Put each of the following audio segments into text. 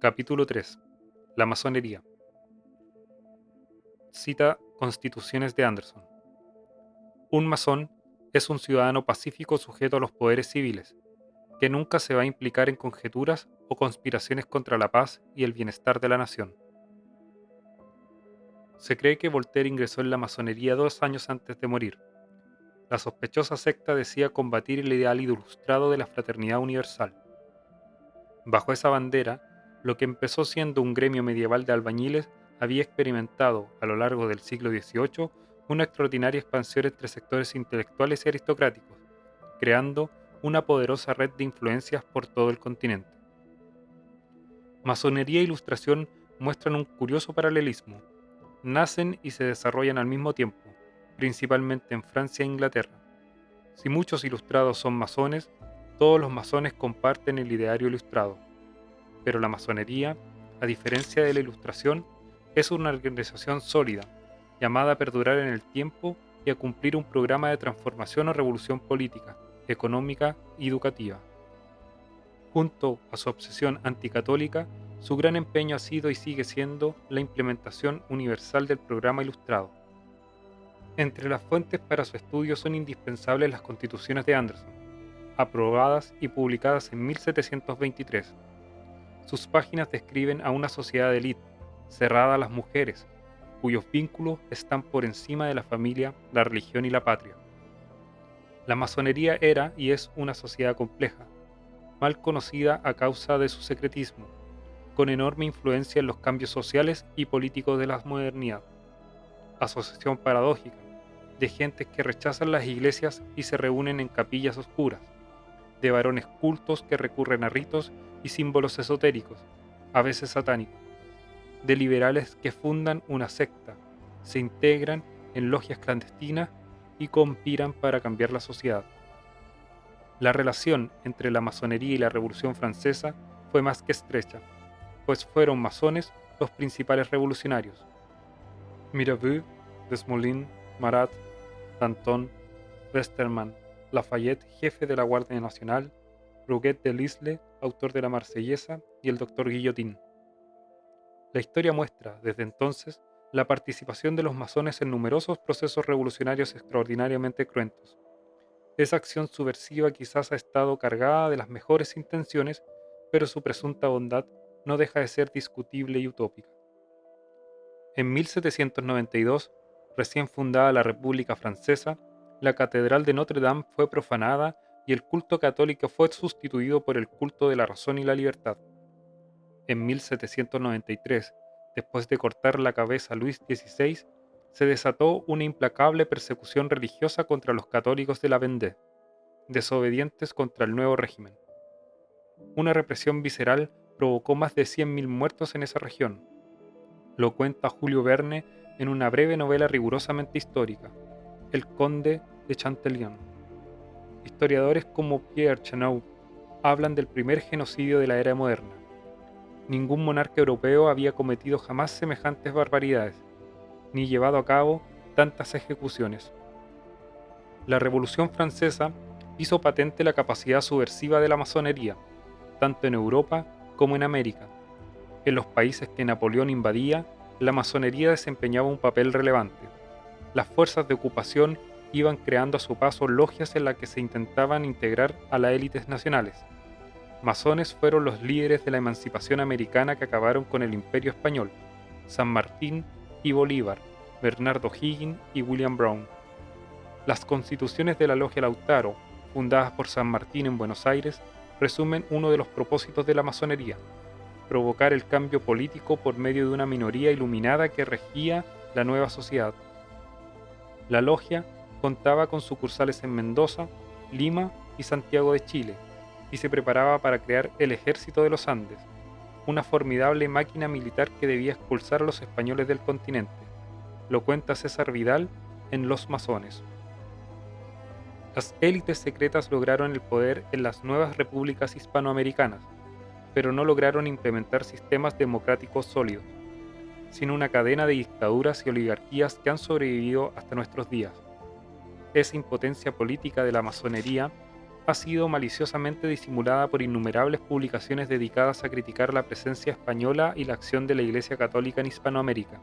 Capítulo 3. La masonería. Cita Constituciones de Anderson. Un masón es un ciudadano pacífico sujeto a los poderes civiles, que nunca se va a implicar en conjeturas o conspiraciones contra la paz y el bienestar de la nación. Se cree que Voltaire ingresó en la masonería 2 años antes de morir. La sospechosa secta decía combatir el ideal ilustrado de la fraternidad universal. Bajo esa bandera, lo que empezó siendo un gremio medieval de albañiles había experimentado, a lo largo del siglo XVIII, una extraordinaria expansión entre sectores intelectuales y aristocráticos, creando una poderosa red de influencias por todo el continente. Masonería e ilustración muestran un curioso paralelismo. Nacen y se desarrollan al mismo tiempo, principalmente en Francia e Inglaterra. Si muchos ilustrados son masones, todos los masones comparten el ideario ilustrado. Pero la masonería, a diferencia de la ilustración, es una organización sólida, llamada a perdurar en el tiempo y a cumplir un programa de transformación o revolución política, económica y educativa. Junto a su obsesión anticatólica, su gran empeño ha sido y sigue siendo la implementación universal del programa ilustrado. Entre las fuentes para su estudio son indispensables las Constituciones de Anderson, aprobadas y publicadas en 1723. Sus páginas describen a una sociedad de élite, cerrada a las mujeres, cuyos vínculos están por encima de la familia, la religión y la patria. La masonería era y es una sociedad compleja, mal conocida a causa de su secretismo, con enorme influencia en los cambios sociales y políticos de la modernidad. Asociación paradójica, de gentes que rechazan las iglesias y se reúnen en capillas oscuras, de varones cultos que recurren a ritos y símbolos esotéricos, a veces satánicos, de liberales que fundan una secta, se integran en logias clandestinas y conspiran para cambiar la sociedad. La relación entre la masonería y la Revolución Francesa fue más que estrecha, pues fueron masones los principales revolucionarios. Mirabeau, Desmoulins, Marat, Danton, Westermann, Lafayette, jefe de la Guardia Nacional, Brouquet de Lisle, autor de la Marsellesa, y el doctor Guillotin. La historia muestra, desde entonces, la participación de los masones en numerosos procesos revolucionarios extraordinariamente cruentos. Esa acción subversiva quizás ha estado cargada de las mejores intenciones, pero su presunta bondad no deja de ser discutible y utópica. En 1792, recién fundada la República Francesa, la Catedral de Notre Dame fue profanada y el culto católico fue sustituido por el culto de la razón y la libertad. En 1793, después de cortar la cabeza a Luis XVI, se desató una implacable persecución religiosa contra los católicos de la Vendée, desobedientes contra el nuevo régimen. Una represión visceral provocó más de 100.000 muertos en esa región. Lo cuenta Julio Verne en una breve novela rigurosamente histórica, El Conde de Chantillon. Historiadores como Pierre Chenot hablan del primer genocidio de la era moderna. Ningún monarca europeo había cometido jamás semejantes barbaridades, ni llevado a cabo tantas ejecuciones. La Revolución Francesa hizo patente la capacidad subversiva de la masonería, tanto en Europa como en América. En los países que Napoleón invadía, la masonería desempeñaba un papel relevante. Las fuerzas de ocupación iban creando a su paso logias en las que se intentaban integrar a las élites nacionales. Masones fueron los líderes de la emancipación americana que acabaron con el Imperio Español: San Martín y Bolívar, Bernardo O'Higgins y William Brown. Las constituciones de la Logia Lautaro, fundadas por San Martín en Buenos Aires, resumen uno de los propósitos de la masonería: provocar el cambio político por medio de una minoría iluminada que regía la nueva sociedad. La logia contaba con sucursales en Mendoza, Lima y Santiago de Chile, y se preparaba para crear el Ejército de los Andes, una formidable máquina militar que debía expulsar a los españoles del continente. Lo cuenta César Vidal en Los Masones. Las élites secretas lograron el poder en las nuevas repúblicas hispanoamericanas, pero no lograron implementar sistemas democráticos sólidos, sino una cadena de dictaduras y oligarquías que han sobrevivido hasta nuestros días. Esa impotencia política de la masonería ha sido maliciosamente disimulada por innumerables publicaciones dedicadas a criticar la presencia española y la acción de la Iglesia Católica en Hispanoamérica.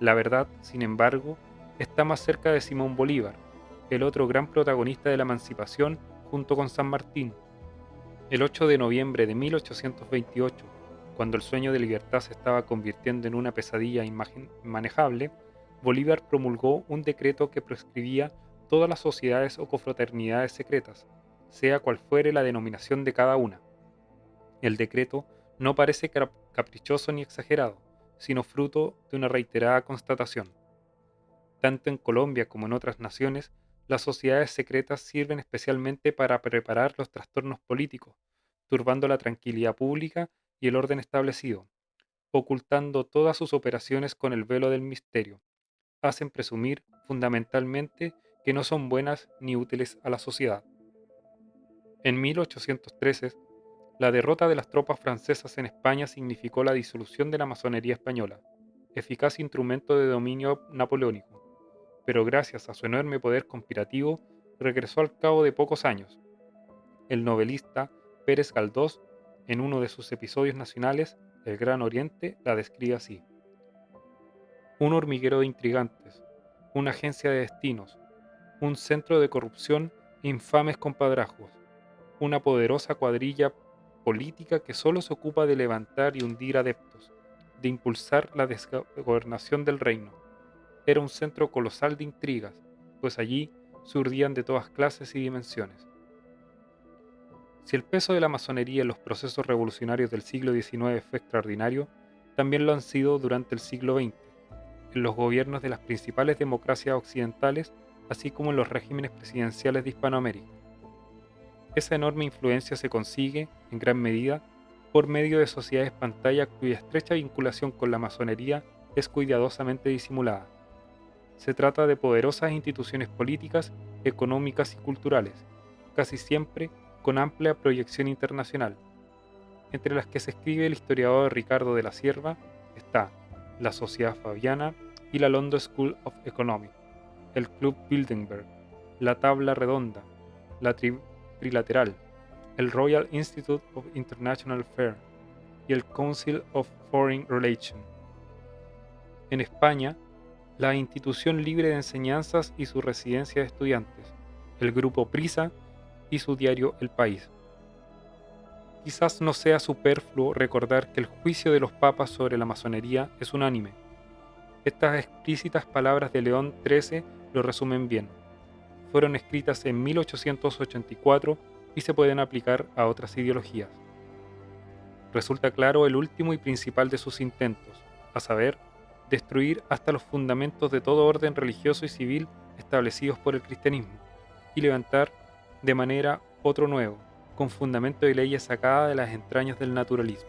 La verdad, sin embargo, está más cerca de Simón Bolívar, el otro gran protagonista de la emancipación junto con San Martín. El 8 de noviembre de 1828, cuando el sueño de libertad se estaba convirtiendo en una pesadilla inmanejable, Bolívar promulgó un decreto que proscribía todas las sociedades o confraternidades secretas, sea cual fuere la denominación de cada una. El decreto no parece caprichoso ni exagerado, sino fruto de una reiterada constatación. Tanto en Colombia como en otras naciones, las sociedades secretas sirven especialmente para preparar los trastornos políticos, turbando la tranquilidad pública y el orden establecido, ocultando todas sus operaciones con el velo del misterio. Hacen presumir, fundamentalmente, que no son buenas ni útiles a la sociedad. En 1813, la derrota de las tropas francesas en España significó la disolución de la masonería española, eficaz instrumento de dominio napoleónico, pero gracias a su enorme poder conspirativo, regresó al cabo de pocos años. El novelista Pérez Galdós, en uno de sus episodios nacionales, El Gran Oriente, la describe así: un hormiguero de intrigantes, una agencia de destinos, un centro de corrupción e infames compadrajos, una poderosa cuadrilla política que solo se ocupa de levantar y hundir adeptos, de impulsar la desgobernación del reino. Era un centro colosal de intrigas, pues allí se urdían de todas clases y dimensiones. Si el peso de la masonería en los procesos revolucionarios del siglo XIX fue extraordinario, también lo han sido durante el siglo XX, en los gobiernos de las principales democracias occidentales, así como en los regímenes presidenciales de Hispanoamérica. Esa enorme influencia se consigue, en gran medida, por medio de sociedades pantalla cuya estrecha vinculación con la masonería es cuidadosamente disimulada. Se trata de poderosas instituciones políticas, económicas y culturales, casi siempre con amplia proyección internacional, entre las que se escribe el historiador Ricardo de la Cierva está la Sociedad Fabiana y la London School of Economics, el Club Bilderberg, la Tabla Redonda, la Trilateral, el Royal Institute of International Affairs y el Council of Foreign Relations. En España, la Institución Libre de Enseñanzas y su Residencia de Estudiantes, el Grupo Prisa y su diario El País. Quizás no sea superfluo recordar que el juicio de los papas sobre la masonería es unánime. Estas explícitas palabras de León XIII lo resumen bien. Fueron escritas en 1884 y se pueden aplicar a otras ideologías. Resulta claro el último y principal de sus intentos, a saber, destruir hasta los fundamentos de todo orden religioso y civil establecidos por el cristianismo, y levantar de manera otro nuevo, con fundamento de leyes sacadas de las entrañas del naturalismo.